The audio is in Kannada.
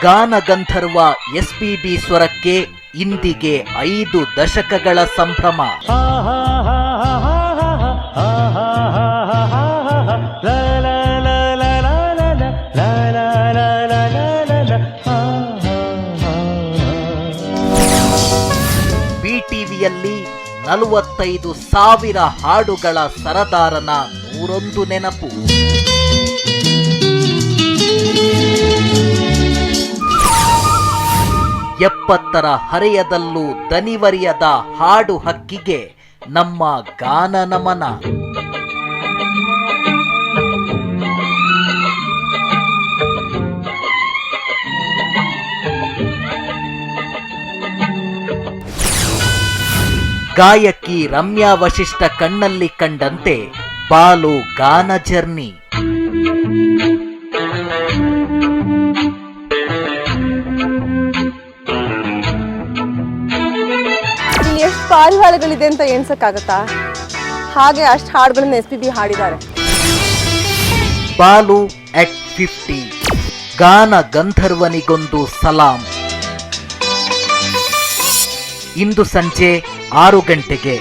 ಗಾನಗಂಧರ್ವ ಎಸ್ಪಿಬಿ ಸ್ವರಕ್ಕೆ ಇಂದಿಗೆ 5 ದಶಕಗಳ ಸಂಭ್ರಮ. ಬಿಟಿವಿಯಲ್ಲಿ 45,000 ಹಾಡುಗಳ ಸರದಾರನ 101 ನೆನಪು. ಎಪ್ಪತ್ತರ ಹರೆಯದಲ್ಲೂ ದನಿವರಿಯದ ಹಾಡು ಹಕ್ಕಿಗೆ ನಮ್ಮ ಗಾನ ನಮನ. ಗಾಯಕಿ ರಮ್ಯಾ ವಶಿಷ್ಠ ಕಣ್ಣಲ್ಲಿ ಕಂಡಂತೆ ಬಾಲು ಗಾನ ಜರ್ನಿ. ಇಲ್ಲಿ ಎಷ್ಟು ಪಾರಿವಾಳಗಳಿದೆ ಅಂತ ಎಣ್ಸಕ್ಕಾಗತ್ತಾ? ಹಾಗೆ ಅಷ್ಟು ಹಾಡುಗಳನ್ನ ಎಸ್ಪಿಬಿ ಹಾಡಿದ್ದಾರೆ. ಬಾಲು at 50 ಗಾನ ಗಂಧರ್ವನಿಗೊಂದು ಸಲಾಂ. ಇಂದು ಸಂಜೆ 6 ಗಂಟೆಗೆ.